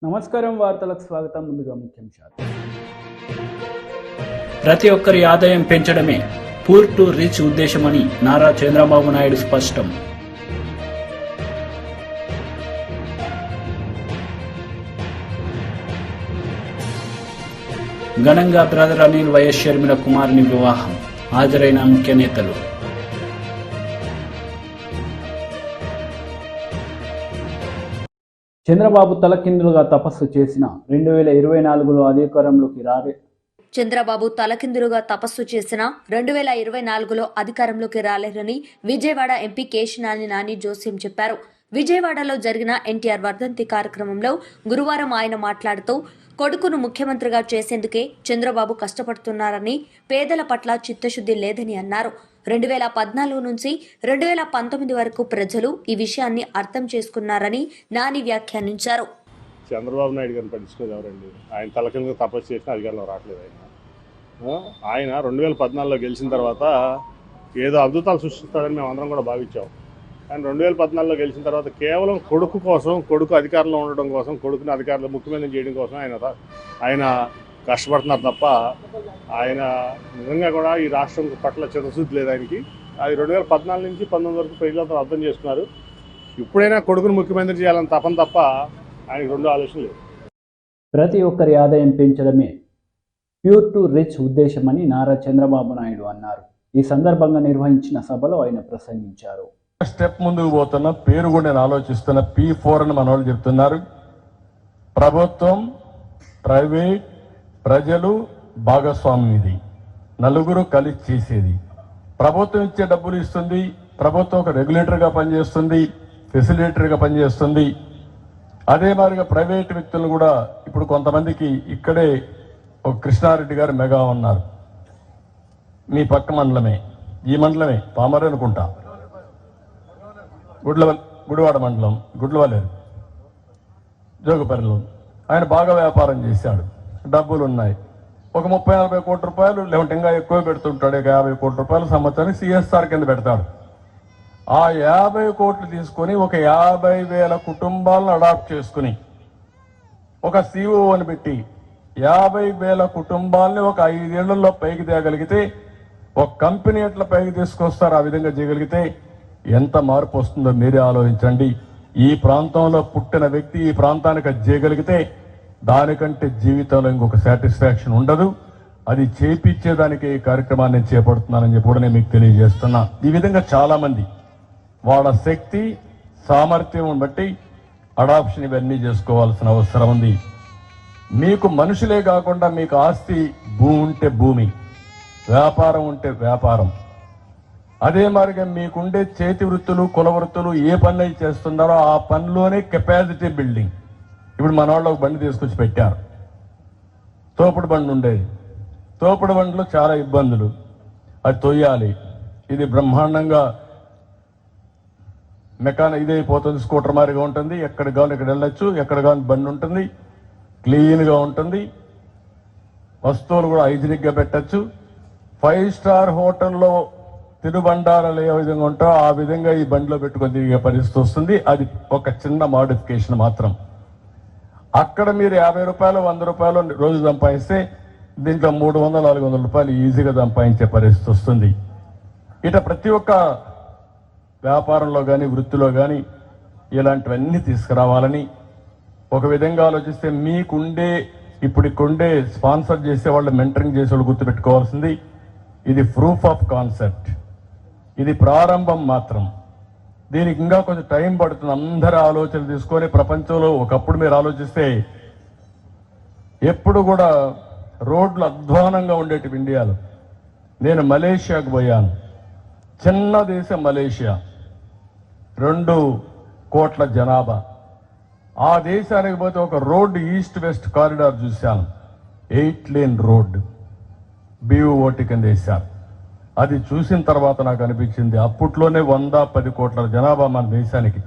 నమస్కారం వార్తలకు స్వాగతం. ముందుగా ముఖ్యాంశాలు. ప్రతి ఒక్కరి ఆదాయం పెంచడమే పూర్ టు రిచ్ ఉద్దేశమని నారా చంద్రబాబు నాయుడు స్పష్టం. ఘనంగా బ్రదర్ అనిల్ వైఎస్ షర్మిల కుమారుని వివాహం. హాజరైన ముఖ్య నేతలు. చంద్రబాబు తలకిందులుగా తపస్సు చేసిన 2024లో అధికారంలోకి రారే చంద్రబాబు తలకిందులుగా తపస్సు చేసిన 2024లో అధికారంలోకి రాలేరని విజయవాడ ఎంపీ కేశినేని నాని జోస్యం చెప్పారు. విజయవాడలో జరిగిన ఎన్టీఆర్ వర్ధంతి కార్యక్రమంలో గురువారం ఆయన మాట్లాడుతూ కొడుకును ముఖ్యమంత్రిగా చేసేందుకే చంద్రబాబు కష్టపడుతున్నారని, పేదల పట్ల చిత్తశుద్ధి లేదని అన్నారు. 2014 నుంచి 2019 వరకు ప్రజలు ఈ విషయాన్ని అర్థం చేసుకున్నారని నాని వ్యాఖ్యానించారు. చంద్రబాబు నాయుడు గారిని పట్టించుకునేది ఎవరండి? ఆయన తలకిందుగా తపస్సు చేసిన అధికారంలో రావట్లేదు. ఆయన 2014లో గెలిచిన తర్వాత ఏదో అద్భుతాలు సృష్టిస్తాడని మేము అందరం కూడా భావించాం. కానీ 2014లో గెలిచిన తర్వాత కేవలం కొడుకు కోసం, కొడుకు అధికారంలో ఉండడం కోసం, కొడుకుని అధికారంలో ముఖ్యమంత్రి చేయడం కోసం ఆయన కష్టపడుతున్నారు తప్ప ఆయన నిజంగా కూడా ఈ రాష్ట్రం పట్ల చిత్తశుద్ధి లేదు ఆయనకి. అది 2014 నుంచి 19 వరకు ప్రజలంతా అర్థం చేసుకున్నారు. ఇప్పుడైనా కొడుకును ముఖ్యమంత్రి చేయాలని తపన తప్ప ఆయనకు రెండు ఆలోచన లేదు. ప్రతి ఒక్కరి ఆదాయం పెంచడమే ప్యూర్ టు రిచ్ ఉద్దేశమని నారా చంద్రబాబు నాయుడు అన్నారు. ఈ సందర్భంగా నిర్వహించిన సభలో ఆయన ప్రసంగించారు. స్టెప్ ముందుకు పోతున్న పేరు కూడా నేను ఆలోచిస్తున్న P4 అని మన వాళ్ళు చెప్తున్నారు. ప్రభుత్వం, ప్రైవేట్, ప్రజలు భాగస్వామ్యం. ఇది నలుగురు కలిసి చేసేది. ప్రభుత్వం ఇచ్చే డబ్బులు ఇస్తుంది, ప్రభుత్వం ఒక రెగ్యులేటర్గా పనిచేస్తుంది, ఫెసిలిటేటర్గా పనిచేస్తుంది. అదే మాదిరిగా ప్రైవేట్ వ్యక్తులు కూడా ఇప్పుడు కొంతమందికి ఇక్కడే ఒక కృష్ణారెడ్డి గారు మెగా ఉన్నారు. మీ పక్క మండలమే, ఈ మండలమే పామరే అనుకుంటా, గుడివాడ మండలం, గుడ్లవల్లేరు, జోగుపల్లిలో ఆయన బాగా వ్యాపారం చేశాడు, డబ్బులు ఉన్నాయి. ఒక 30-40 కోట్ల రూపాయలు లేదంటే ఇంకా ఎక్కువ పెడుతుంటాడు. 50 కోట్ల రూపాయలు సంవత్సరానికి CSR కింద పెడతాడు. ఆ 50 కోట్లు తీసుకొని ఒక 50,000 కుటుంబాలను అడాప్ట్ చేసుకుని ఒక CEO అని పెట్టి 50,000 కుటుంబాలని ఒక 5 ఏళ్లలో పైకి తేగలిగితే, ఒక కంపెనీ ఎట్లా పైకి తీసుకొస్తారు ఆ విధంగా చేయగలిగితే ఎంత మార్పు వస్తుందో మీరే ఆలోచించండి. ఈ ప్రాంతంలో పుట్టిన వ్యక్తి ఈ ప్రాంతానికి అది చేయగలిగితే దానికంటే జీవితంలో ఇంకొక సాటిస్ఫాక్షన్ ఉండదు. అది చేపించేదానికి ఈ కార్యక్రమాన్ని నేను చేపడుతున్నానని చెప్పి కూడా నేను మీకు తెలియజేస్తున్నా. ఈ విధంగా చాలా మంది వాళ్ళ శక్తి సామర్థ్యం బట్టి అడాప్షన్ ఇవన్నీ చేసుకోవాల్సిన అవసరం ఉంది. మీకు మనుషులే కాకుండా మీకు ఆస్తి, భూమి ఉంటే భూమి, వ్యాపారం ఉంటే వ్యాపారం, అదే మాదిరిగా మీకుండే చేతి వృత్తులు, కుల వృత్తులు ఏ పనులు చేస్తున్నారో ఆ పనిలోనే కెపాసిటీ బిల్డింగ్. ఇప్పుడు మన వాళ్ళు ఒక బండి తీసుకొచ్చి పెట్టారు. తోపుడు బండి ఉండేది. తోపుడు బండిలో చాలా ఇబ్బందులు. అది తొయ్యాలి. ఇది బ్రహ్మాండంగా ఇదైపోతుంది. స్కూటర్ మారిగా ఉంటుంది. ఎక్కడ కావాలి ఇక్కడ వెళ్ళొచ్చు, ఎక్కడ కావాలి బండి ఉంటుంది, క్లీన్గా ఉంటుంది. వస్తువులు కూడా హైజీనిక్గా పెట్టచ్చు. 5 స్టార్ హోటల్లో తిరుబండారాలు ఏ విధంగా ఉంటారో ఆ విధంగా ఈ బండిలో పెట్టుకొని తిరిగే పరిస్థితి వస్తుంది. అది ఒక చిన్న మాడిఫికేషన్ మాత్రం. అక్కడ మీరు 50 రూపాయలు 100 రూపాయలు రోజు సంపాదిస్తే దీంట్లో 300-400 రూపాయలు ఈజీగా సంపాదించే పరిస్థితి వస్తుంది. ఇట ప్రతి ఒక్క వ్యాపారంలో కానీ వృత్తిలో కానీ ఇలాంటివన్నీ తీసుకురావాలని ఒక విధంగా ఆలోచిస్తే మీకుండే ఇప్పుడుకుండే స్పాన్సర్ చేసే వాళ్ళు, మెంటరింగ్ చేసే వాళ్ళు గుర్తుపెట్టుకోవాల్సింది ఇది ప్రూఫ్ ఆఫ్ కాన్సెప్ట్. ఇది ప్రారంభం మాత్రం. దీనికి ఇంకా కొంచెం టైం పడుతుంది. అందరి ఆలోచనలు తీసుకొని ప్రపంచంలో ఒకప్పుడు మీరు ఆలోచిస్తే ఎప్పుడు కూడా రోడ్లు అధ్వానంగా ఉండేటివి ఇండియాలో. నేను మలేషియాకు పోయాను. చిన్న దేశం మలేషియా, 2 కోట్ల జనాభా. ఆ దేశానికి పోతే ఒక రోడ్డు ఈస్ట్ వెస్ట్ కారిడార్ చూశాను. 8 లేన్ రోడ్డు BOT కింద వేశారు. అది చూసిన తర్వాత నాకు అనిపించింది అప్పట్లోనే 110 కోట్ల జనాభా మన దేశానికి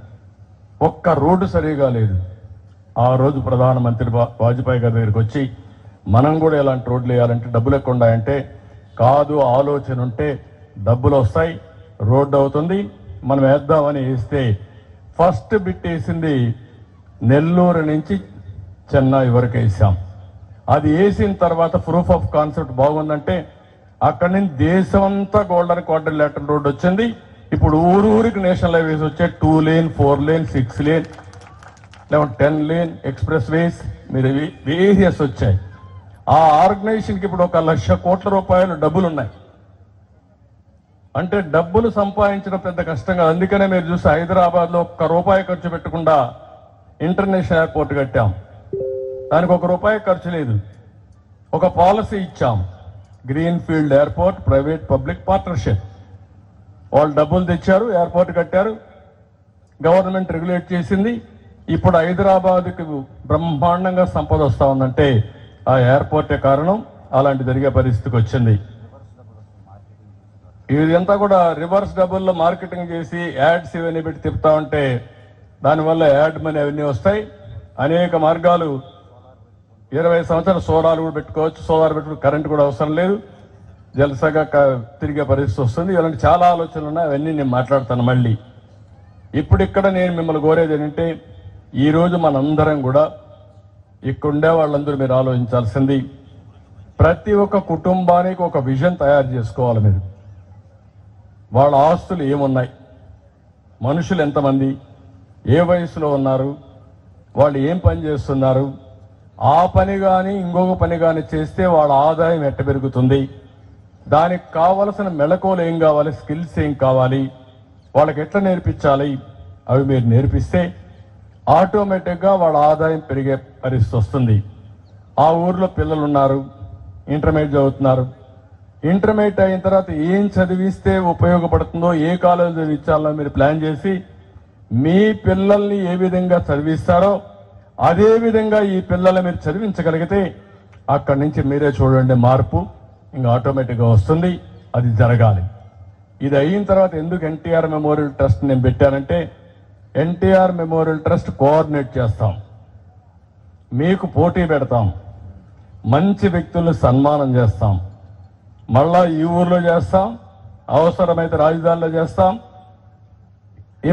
ఒక్క రోడ్డు సరిగా లేదు. ఆ రోజు ప్రధానమంత్రి వాజ్పేయి గారి దగ్గరికి వచ్చి మనం కూడా ఇలాంటి రోడ్లు వేయాలంటే డబ్బులు ఎక్కువ ఉన్నాయంటే, కాదు ఆలోచన ఉంటే డబ్బులు వస్తాయి, రోడ్డు అవుతుంది, మనం వేద్దామని వేస్తే ఫస్ట్ బిట్ వేసింది నెల్లూరు నుంచి చెన్నై వరకు వేసాం. అది వేసిన తర్వాత ప్రూఫ్ ఆఫ్ కాన్సెప్ట్ బాగుందంటే అక్కడి నుంచి దేశం అంతా గోల్డెన్ క్వాడ్రిలేటరల్ రోడ్ వచ్చింది. ఇప్పుడు ఊరికి నేషనల్ హైవేస్ వచ్చాయి. 2 lane, 4 lane, 6 lane, 10 lane express వేస్ మీరు వేరియస్ వచ్చాయి. ఆ ఆర్గనైజేషన్కి ఇప్పుడు 1,00,000 కోట్ల రూపాయలు డబ్బులు ఉన్నాయి. అంటే డబ్బులు సంపాదించడం పెద్ద కష్టం కాదు. అందుకనే మీరు చూస్తే హైదరాబాద్లో 1 రూపాయి ఖర్చు పెట్టకుండా ఇంటర్నేషనల్ ఎయిర్పోర్ట్ కట్టాం. దానికి 1 రూపాయి ఖర్చు లేదు. ఒక పాలసీ ఇచ్చాం, green field airport private public partnership. వాళ్ళు డబ్బులు తెచ్చారు, ఎయిర్పోర్ట్ కట్టారు, గవర్నమెంట్ రెగ్యులేట్ చేసింది. ఇప్పుడు హైదరాబాద్కి బ్రహ్మాండంగా సంపద వస్తా ఉందంటే ఆ ఎయిర్పోర్టే కారణం. అలాంటి జరిగే పరిస్థితికి వచ్చింది. ఇదంతా కూడా రివర్స్ డబ్బుల్లో మార్కెటింగ్ చేసి యాడ్స్ ఇవన్నీ పెట్టి తిప్పుతా ఉంటే దానివల్ల యాడ్ మనీ అవన్నీ వస్తాయి. అనేక మార్గాలు, 20 సంవత్సరాలు సోలార్ కూడా పెట్టుకోవచ్చు. సోలార్ పెట్టుకుని కరెంట్ కూడా అవసరం లేదు, జలసగా తిరిగే పరిస్థితి వస్తుంది. ఇలాంటి చాలా ఆలోచనలు ఉన్నాయి, అవన్నీ నేను మాట్లాడతాను మళ్ళీ. ఇప్పుడు ఇక్కడ నేను మిమ్మల్ని కోరేది ఏంటంటే, ఈరోజు మనందరం కూడా ఇక్కడ ఉండే వాళ్ళందరూ మీరు ఆలోచించాల్సింది, ప్రతి ఒక్క కుటుంబానికి ఒక విజన్ తయారు చేసుకోవాలి. మీరు వాళ్ళ ఆస్తులు ఏమున్నాయి, మనుషులు ఎంతమంది, ఏ వయసులో ఉన్నారు, వాళ్ళు ఏం పని చేస్తున్నారు, ఆ పని కానీ ఇంకొక పని కానీ చేస్తే వాళ్ళ ఆదాయం ఎట్ట పెరుగుతుంది, దానికి కావలసిన మెళకువలు ఏం కావాలి, స్కిల్స్ ఏం కావాలి, వాళ్ళకి ఎట్లా నేర్పించాలి, అవి మీరు నేర్పిస్తే ఆటోమేటిక్గా వాళ్ళ ఆదాయం పెరిగే పరిస్థితి వస్తుంది. ఆ ఊర్లో పిల్లలు ఉన్నారు, ఇంటర్మీడియట్ చదువుతున్నారు. ఇంటర్మీడియట్ అయిన తర్వాత ఏం చదివిస్తే ఉపయోగపడుతుందో, ఏ కాలేజ్ చదివించాలో మీరు ప్లాన్ చేసి మీ పిల్లల్ని ఏ విధంగా చదివిస్తారో అదే విధంగా ఈ పిల్లల్ని మీరు చదివించగలిగితే అక్కడి నుంచి మీరే చూడండి మార్పు ఇంకా ఆటోమేటిక్గా వస్తుంది. అది జరగాలి. ఇది అయిన తర్వాత ఎందుకు ఎన్టీఆర్ మెమోరియల్ ట్రస్ట్ నేను పెట్టానంటే, ఎన్టీఆర్ మెమోరియల్ ట్రస్ట్ కోఆర్డినేట్ చేస్తాం, మీకు పోటీ పెడతాం, మంచి వ్యక్తుల్ని సన్మానం చేస్తాం, మళ్ళా ఈ ఊర్లో చేస్తాం, అవసరమైతే రాజధానిలో చేస్తాం.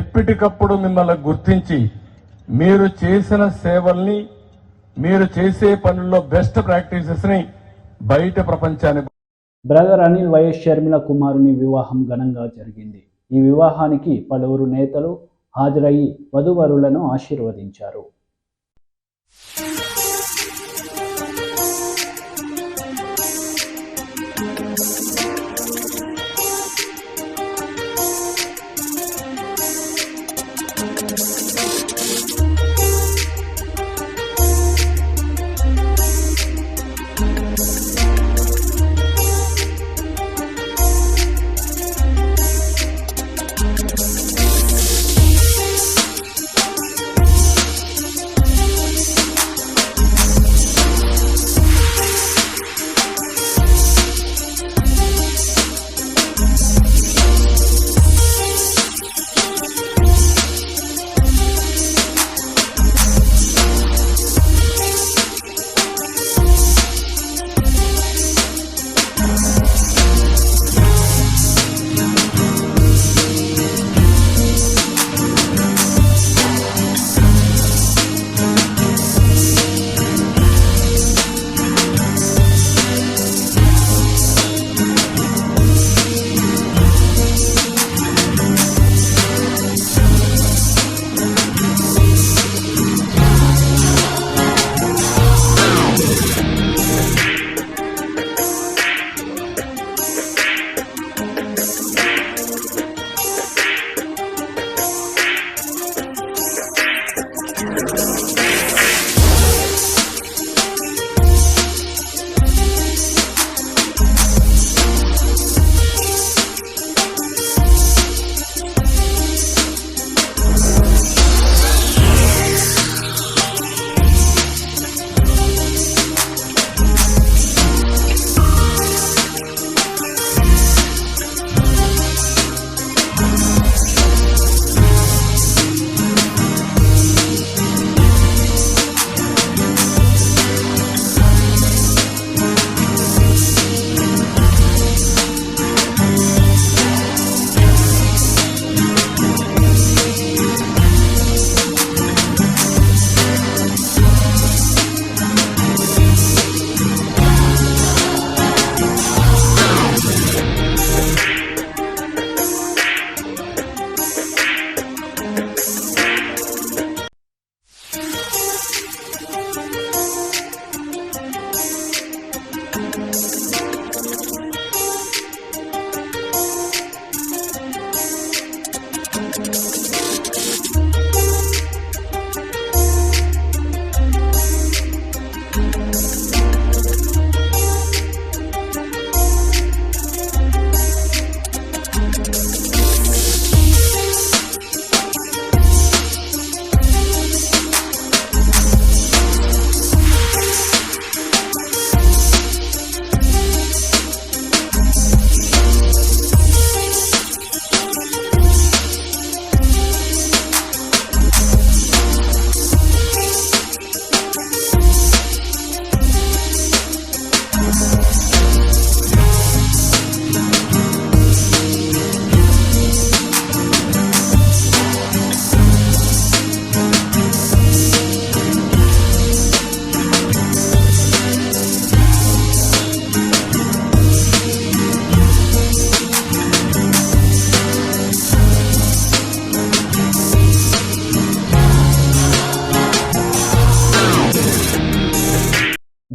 ఎప్పటికప్పుడు మిమ్మల్ని గుర్తించి మీరు చేసిన సేవల్ని, మీరు చేసే పనుల్లో బెస్ట్ ప్రాక్టీసెస్ని బయట ప్రపంచానికి. బ్రదర్ అనిల్ వైఎస్ షర్మిల కుమారుని వివాహం ఘనంగా జరిగింది. ఈ వివాహానికి పలువురు నేతలు హాజరయ్యి వధూవరులను ఆశీర్వదించారు.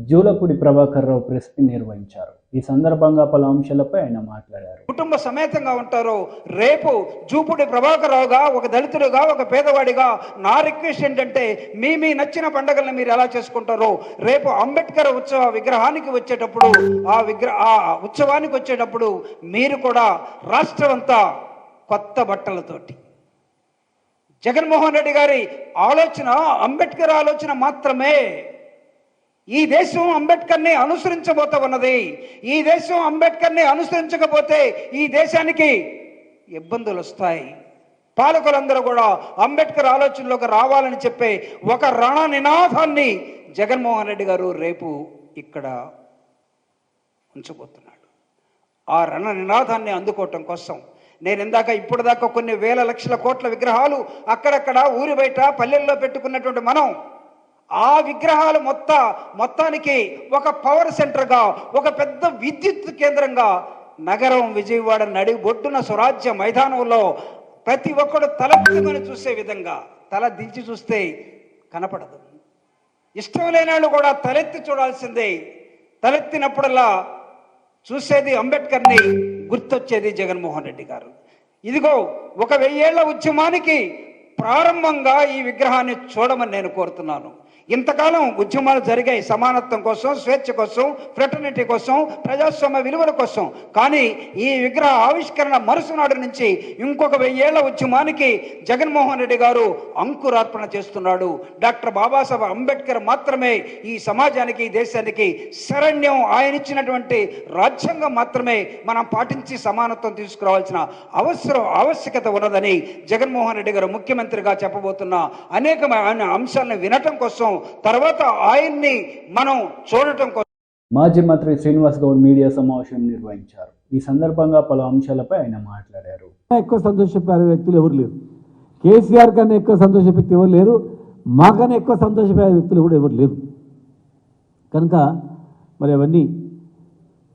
జూలపూడి ప్రభాకర్ రావు ప్రెస్ మీట్ నిర్వహించారు. ఈ సందర్భంగా పలు అంశాలపై ఆయన మాట్లాడారు. కుటుంబ సమేతంగా ఉంటారో రేపు జూపూడి ప్రభాకర్ రావుగా, ఒక దళితుడుగా, ఒక పేదవాడిగా నా రిక్వెస్ట్ ఏంటంటే మీ నచ్చిన పండుగలను మీరు ఎలా చేసుకుంటారో రేపు అంబేద్కర్ ఉత్సవ విగ్రహానికి వచ్చేటప్పుడు ఆ ఉత్సవానికి వచ్చేటప్పుడు మీరు కూడా రాష్ట్రం అంతా కొత్త బట్టలతోటి, జగన్మోహన్ రెడ్డి గారి ఆలోచన అంబేద్కర్ ఆలోచన మాత్రమే. ఈ దేశం అంబేద్కర్ని అనుసరించబోతా ఉన్నది. ఈ దేశం అంబేద్కర్ని అనుసరించకపోతే ఈ దేశానికి ఇబ్బందులు వస్తాయి. పాలకులందరూ కూడా అంబేద్కర్ ఆలోచనలోకి రావాలని చెప్పే ఒక రణ నినాదాన్ని జగన్మోహన్ రెడ్డి గారు రేపు ఇక్కడ ఉంచబోతున్నాడు. ఆ రణ నినాదాన్ని అందుకోవటం కోసం నేను ఇందాక ఇప్పటిదాకా కొన్ని వేల లక్షల కోట్ల విగ్రహాలు అక్కడక్కడ ఊరి బయట పల్లెల్లో పెట్టుకున్నటువంటి మనం ఆ విగ్రహాలు మొత్తానికి ఒక పవర్ సెంటర్గా, ఒక పెద్ద విద్యుత్ కేంద్రంగా నగరం విజయవాడ నడిబొడ్డున స్వరాజ్య మైదానంలో ప్రతి ఒక్కడు తలెత్తుకొని చూసే విధంగా, తల దించి చూస్తే కనపడదు. ఇష్టం లేని వాళ్ళు కూడా తలెత్తి చూడాల్సిందే. తలెత్తినప్పుడల్లా చూసేది అంబేద్కర్ని, గుర్తొచ్చేది జగన్మోహన్ రెడ్డి గారు. ఇదిగో 1000 ఏళ్ల ఉద్యమానికి ప్రారంభంగా ఈ విగ్రహాన్ని చూడమని నేను కోరుతున్నాను. ఇంతకాలం ఉద్యమాలు జరిగాయి సమానత్వం కోసం, స్వేచ్ఛ కోసం, ఫ్రెటర్నిటీ కోసం, ప్రజాస్వామ్య విలువల కోసం. కానీ ఈ విగ్రహ ఆవిష్కరణ మరుసనాడు నుంచి ఇంకొక 1000 ఏళ్ల ఉద్యమానికి జగన్మోహన్ రెడ్డి గారు అంకురార్పణ చేస్తున్నాడు. డాక్టర్ బాబాసాహెబ్ అంబేద్కర్ మాత్రమే ఈ సమాజానికి, ఈ దేశానికి శరణ్యం. ఆయన ఇచ్చినటువంటి రాజ్యాంగం మాత్రమే మనం పాటించి సమానత్వం తీసుకురావాల్సిన ఆవశ్యకత ఉన్నదని జగన్మోహన్ రెడ్డి గారు ముఖ్యమంత్రిగా చెప్పబోతున్న అనేకమైన అంశాలను వినటం కోసం, తర్వాత ఆయన్ని మనం చూడటం కోసం మాజీ మంత్రి శ్రీనివాస్ గౌడ్ మీడియా సమావేశం నిర్వహించారు. ఈ సందర్భంగా పలు అంశాలపై ఆయన మాట్లాడారు. ఎక్కువ సంతోషపడే వ్యక్తులు ఎవరు లేరు. కేసీఆర్ కన్నా ఎక్కువ సంతోష వ్యక్తి ఎవరు లేరు. మాకన్నా ఎక్కువ సంతోషపడే వ్యక్తులు కూడా ఎవరు లేరు. కనుక మరి అవన్నీ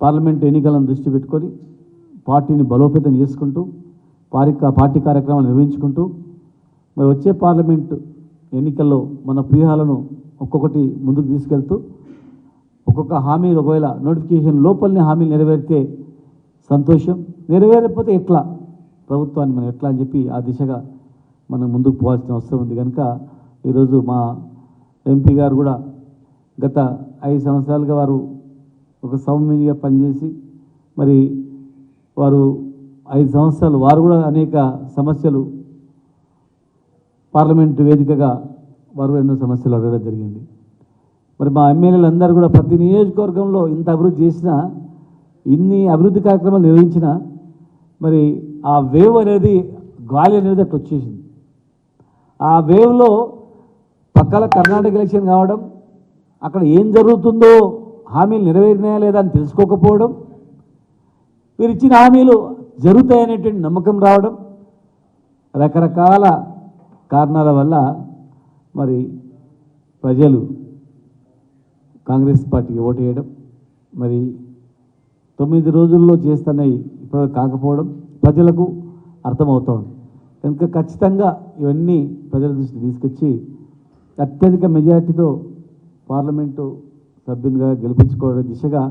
పార్లమెంట్ ఎన్నికలను దృష్టి పెట్టుకొని పార్టీని బలోపేతం చేసుకుంటూ పార్టీ కార్యక్రమాలు నిర్వహించుకుంటూ మరి వచ్చే పార్లమెంట్ ఎన్నికల్లో మన వ్యూహాలను ఒక్కొక్కటి ముందుకు తీసుకెళ్తూ ఒక్కొక్క హామీలు, ఒకవేళ నోటిఫికేషన్ లోపలనే హామీలు నెరవేరితే సంతోషం, నెరవేరకపోతే ఎట్లా, ప్రభుత్వాన్ని మనం ఎట్లా అని చెప్పి ఆ దిశగా మనం ముందుకు పోవాల్సిన అవసరం ఉంది. కనుక ఈరోజు మా ఎంపీ గారు కూడా గత 5 సంవత్సరాలుగా వారు ఒక సౌమ్యంగా పనిచేసి మరి వారు 5 సంవత్సరాలు వారు కూడా అనేక సమస్యలు పార్లమెంటు వేదికగా వారు ఎన్నో సమస్యలు అడగడం జరిగింది. మరి మా ఎమ్మెల్యేలు అందరూ కూడా ప్రతి నియోజకవర్గంలో ఇంత అభివృద్ధి చేసినా, ఇన్ని అభివృద్ధి కార్యక్రమాలు నిర్వహించినా మరి ఆ వేవ్ అనేది, గాలి అనేది అట్లా వచ్చేసింది. ఆ వేవ్లో పక్కల కర్ణాటక ఎలక్షన్ కావడం, అక్కడ ఏం జరుగుతుందో హామీలు నెరవేరినాయా లేదా అని తెలుసుకోకపోవడం, వీరు ఇచ్చిన హామీలు జరుగుతాయనేటువంటి నమ్మకం రావడం, రకరకాల కారణాల వల్ల మరి ప్రజలు కాంగ్రెస్ పార్టీకి ఓటు వేయడం, మరి 9 రోజుల్లో చేస్తున్నవి ఇప్పుడు కాకపోవడం ప్రజలకు అర్థమవుతోంది. కనుక ఖచ్చితంగా ఇవన్నీ ప్రజల దృష్టికి తీసుకొచ్చి అత్యధిక మెజార్టీతో పార్లమెంటు సభ్యునిగా గెలిపించుకోవడం దిశగా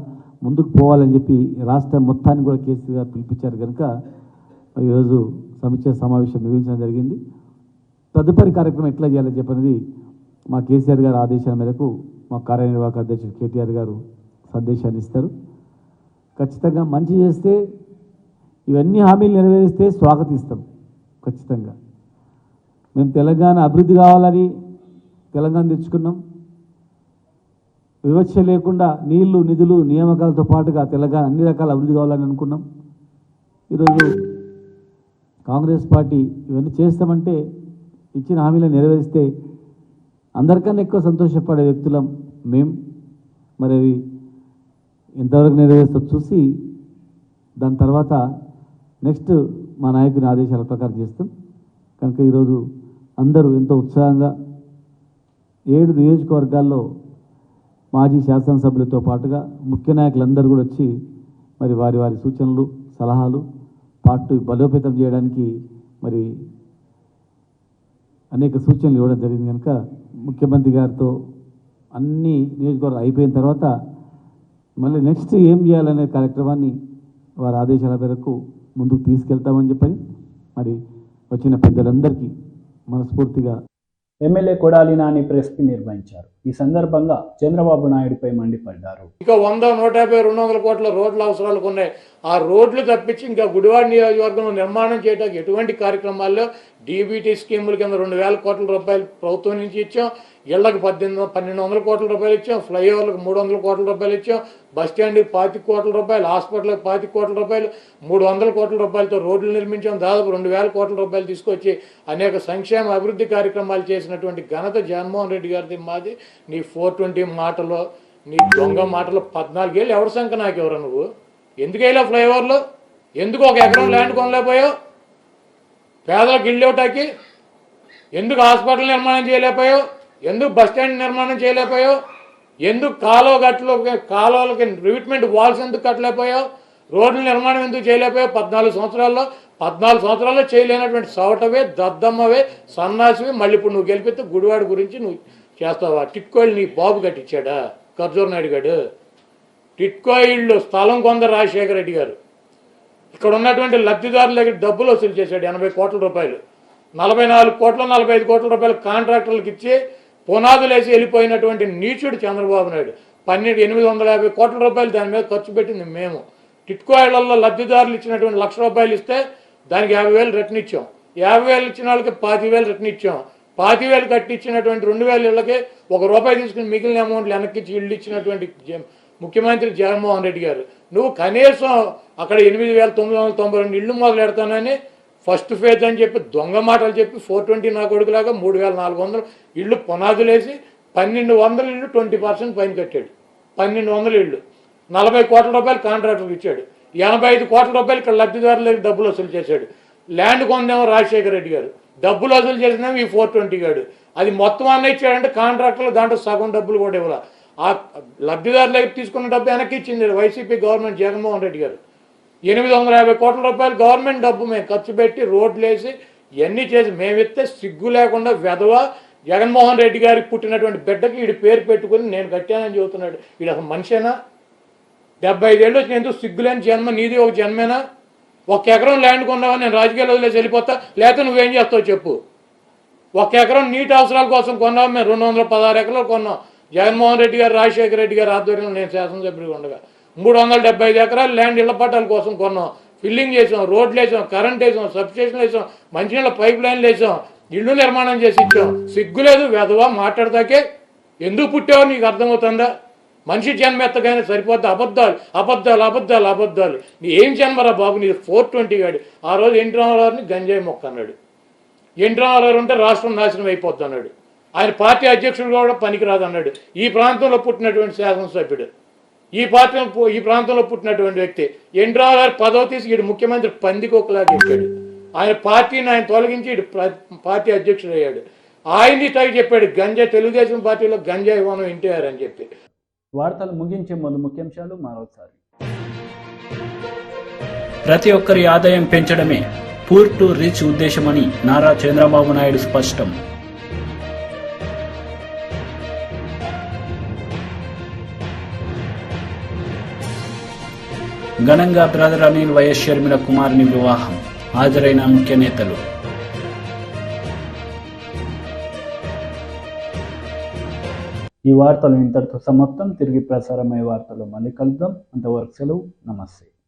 ముందుకు పోవాలని చెప్పి రాష్ట్రం మొత్తాన్ని కూడా కేసీఆర్ పిలిపించారు. కనుక ఈరోజు సమీక్ష సమావేశం నిర్వహించడం జరిగింది. తదుపరి కార్యక్రమం ఎట్లా చేయాలని చెప్పినది మా కేసీఆర్ గారి ఆదేశాల మేరకు మా కార్యనిర్వాహక అధ్యక్షుడు కేటీఆర్ గారు సందేశాన్ని ఇస్తారు. ఖచ్చితంగా మంచి చేస్తే, ఇవన్నీ హామీలు నెరవేరిస్తే స్వాగతిస్తాం. ఖచ్చితంగా మేము తెలంగాణ అభివృద్ధి కావాలని తెలంగాణ తెచ్చుకున్నాం. వివక్ష లేకుండా నీళ్లు, నిధులు, నియామకాలతో పాటుగా తెలంగాణ అన్ని రకాల అభివృద్ధి కావాలని అనుకున్నాం. ఈరోజు కాంగ్రెస్ పార్టీ ఇవన్నీ చేస్తామంటే, ఇచ్చిన హామీలను నెరవేరిస్తే అందరికన్నా ఎక్కువ సంతోషపడే వ్యక్తులం మేము. మరి అవి ఎంతవరకు నెరవేరుస్తో చూసి దాని తర్వాత నెక్స్ట్ మా నాయకుని ఆదేశాల ప్రకారం చేస్తాం. కనుక ఈరోజు అందరూ ఎంతో ఉత్సాహంగా 7 నియోజకవర్గాల్లో మాజీ శాసనసభ్యులతో పాటుగా ముఖ్య నాయకులందరూ కూడా వచ్చి మరి వారి సూచనలు, సలహాలు పార్టీ బలోపేతం చేయడానికి మరి అనేక సూచనలు ఇవ్వడం జరిగింది. కనుక ముఖ్యమంత్రి గారితో అన్ని నియోజకవర్గాలు అయిపోయిన తర్వాత మళ్ళీ నెక్స్ట్ ఏం చేయాలనే కార్యక్రమాన్ని వారి ఆదేశాల మేరకు ముందుకు తీసుకెళ్తామని చెప్పని మరి వచ్చిన పెద్దలందరికీ మనస్ఫూర్తిగా MLA Kodali Nani press meet నిర్వహించారు. ఈ సందర్భంగా చంద్రబాబు నాయుడుపై మండిపడ్డారు. ఇంకా 100, 150, 200 కోట్ల రోడ్ల అవసరాలకు ఉన్నాయి. ఆ రోడ్లు తప్పించి ఇంకా గుడివాడ నియోజకవర్గంలో నిర్మాణం చేయడానికి ఎటువంటి కార్యక్రమాల్లో డీబీటీ స్కీముల కింద 2,000 కోట్ల రూపాయలు ప్రభుత్వం నుంచి ఇచ్చాం. ఇళ్లకు 1,200 కోట్ల రూపాయలు ఇచ్చాం. ఫ్లైఓవర్లకు 300 కోట్ల రూపాయలు ఇచ్చాం. బస్టాండ్కి 25 కోట్ల రూపాయలు, హాస్పిటల్కి 25 కోట్ల రూపాయలు, 300 కోట్ల రూపాయలతో రోడ్లు నిర్మించాం. దాదాపు 2,000 కోట్ల రూపాయలు తీసుకొచ్చి అనేక సంక్షేమ అభివృద్ధి కార్యక్రమాలు చేసినటువంటి ఘనత జగన్మోహన్ రెడ్డి గారిది మాది. నీ 420 మాటలో, నీ దొంగ మాటలో 14 ఏళ్ళు ఎవరి సంఖ్య నాకు ఎవరు నువ్వు? ఎందుకు వేయలేవు ఫ్లైఓవర్లు? ఎందుకు 1 ఎకరం ల్యాండ్ కొనలేకపోయావు? పేదలకు ఇళ్ళు ఇవ్వటానికి ఎందుకు హాస్పిటల్ నిర్మాణం చేయలేకపోయావు? ఎందుకు బస్టాండ్ నిర్మాణం చేయలేకపోయావు? ఎందుకు కాలువలకి రివిట్మెంట్ వాల్స్ ఎందుకు కట్టలేకపోయావు? రోడ్ల నిర్మాణం ఎందుకు చేయలేకపోయావు? 14 సంవత్సరాల్లో చేయలేనటువంటి సవటవే, దద్దమ్మవే, సన్నాసివి. మళ్ళీ ఇప్పుడు నువ్వు గెలిపితే గుడివాడ గురించి నువ్వు చేస్తావా? టిట్కో ఇళ్ళు నీ బాబు కట్టించాడా ఖర్జూర్ నాయుడు గారు? టిట్కో ఇళ్ళు స్థలం కొంద రాజశేఖర రెడ్డి గారు ఇక్కడ ఉన్నటువంటి లబ్ధిదారుల దగ్గర డబ్బులు వసూలు చేశాడు 80 కోట్ల రూపాయలు. 44 కోట్ల 45 కోట్ల రూపాయలు కాంట్రాక్టర్లకు ఇచ్చి పునాదులు వేసి వెళ్ళిపోయినటువంటి నీచుడు చంద్రబాబు నాయుడు. 850 కోట్ల రూపాయలు దాని మీద ఖర్చు పెట్టింది మేము. టిట్కో ఇళ్లలో లబ్ధిదారులు ఇచ్చినటువంటి 1,00,000 రూపాయలు ఇస్తే దానికి 50,000 రిటర్న్ ఇచ్చాం. 50,000 ఇచ్చిన వాళ్ళకి 25,000 రిటర్న్ ఇచ్చాం. 25,000 కట్టి ఇచ్చినటువంటి 2,000 ఇళ్ళకి ₹1 తీసుకుని మిగిలిన అమౌంట్లు వెనక్కి ఇళ్ళు ఇచ్చినటువంటి ముఖ్యమంత్రి జగన్మోహన్ రెడ్డి గారు. నువ్వు కనీసం అక్కడ 8,992 ఇళ్ళు మొదలు పెడతానని ఫస్ట్ ఫేజ్ అని చెప్పి దొంగ మాటలు చెప్పి 420 నా కొడుకులాగా 3,400 ఇళ్ళు పునాదులేసి 1,200 ఇళ్ళు 20% పైన కట్టాడు. 1,200 ఇళ్ళు 40 కోట్ల రూపాయలు కాంట్రాక్టర్కి ఇచ్చాడు. 85 కోట్ల రూపాయలు ఇక్కడ లబ్ధిదారులకు డబ్బులు వసూలు చేశాడు. ల్యాండ్ కొందేమో రాజశేఖర రెడ్డి గారు, డబ్బులు వసూలు చేసినేమో ఈ 420 గాడు. అది మొత్తం అన్న ఇచ్చాడంటే కాంట్రాక్టర్లు దాంట్లో సగం డబ్బులు కూడా ఇవ్వాలి. ఆ లబ్ధిదారులకు తీసుకున్న డబ్బు వెనక్కి ఇచ్చింది వైసీపీ గవర్నమెంట్ జగన్మోహన్ రెడ్డి గారు. 850 కోట్ల రూపాయలు గవర్నమెంట్ డబ్బు మేము ఖర్చు పెట్టి రోడ్లు వేసి ఇవన్నీ చేసి మేమిస్తే సిగ్గు లేకుండా వెధవ జగన్మోహన్ రెడ్డి గారికి పుట్టినటువంటి బిడ్డకి వీడి పేరు పెట్టుకుని నేను కట్టానని చెబుతున్నాడు. వీడు అసలు మనిషేనా? 75 ఏళ్ళు వచ్చి ఎందుకు సిగ్గులేని జన్మ నీది ఒక జన్మేనా? 1 ఎకరం ల్యాండ్ కొన్నావని నేను రాజకీయాలు వదిలేసి వెళ్ళిపోతా, లేకపోతే నువ్వేం చేస్తావు చెప్పు. 1 ఎకరం నీటి అవసరాల కోసం కొన్నావు. మేము 216 ఎకరాలు కొన్నాం. జగన్మోహన్ రెడ్డి గారు, రాజశేఖర రెడ్డి గారు ఆధ్వర్యంలో నేను శాసనసభ్యుడిగా ఉండగా 375 ఎకరాలు ల్యాండ్ ఇళ్ల పట్టాల కోసం కొన్నాం. ఫిల్లింగ్ చేసాం, రోడ్లు వేసాం, కరెంట్ వేసాం, సబ్స్టేషన్లు వేసాం, మంచినీళ్ళ పైప్ లైన్లు వేసాం, ఇళ్ళు నిర్మాణం చేసి ఇచ్చాం. సిగ్గులేదు వెధవా మాట్లాడతాకే? ఎందుకు పుట్టావో నీకు అర్థమవుతుందా? మనిషి జన్మ ఎత్తగానే సరిపోద్ది. అబద్ధాలు అబద్ధాలు అబద్ధాలు అబద్ధాలు. నీ ఏం జన్మరా బాబు? నీ 420 గాడు. ఆ రోజు ఎన్టీ రామారావుని గంజాయి మొక్క అన్నాడు. ఎన్టీ రామారావు ఉంటే రాష్ట్రం నాశనం అయిపోద్ది అన్నాడు. ఆయన పార్టీ అధ్యక్షుడు కూడా పనికిరాదు అన్నాడు. ఈ ప్రాంతంలో పుట్టినటువంటి శాసనసభ్యుడు, ఈ ప్రాంతంలో పుట్టినటువంటి వ్యక్తి ఎన్టీ రామారావు పదవి తీసి వీడు ముఖ్యమంత్రి పందికొక్కలాగా చెప్పాడు. ఆయన పార్టీని ఆయన తొలగించి వీడు పార్టీ అధ్యక్షుడు అయ్యాడు. ఆయన్ని టై చెప్పాడు గంజాయి, తెలుగుదేశం పార్టీలో గంజాయి ఇవ్వను ఎన్టీఆర్ అని చెప్పి. వార్తలు ముగించే ముందు ముఖ్యాంశాలు మరోసారి. ప్రతి ఒక్కరి ఆదాయం పెంచడమే పూర్ టు రిచ్ ఉద్దేశమని నారా చంద్రబాబు నాయుడు స్పష్టం. ఘనంగా బ్రదర్ అనిల్ వైఎస్ షర్మిల కుమార్ని వివాహం. హాజరైన ముఖ్య నేతలు. ఈ వార్తలు ఇంతటితో సమాప్తం. తిరిగి ప్రసారమయ్యే వార్తలు మళ్ళీ కలుద్దాం. అంతవరకు సెలవు. నమస్తే.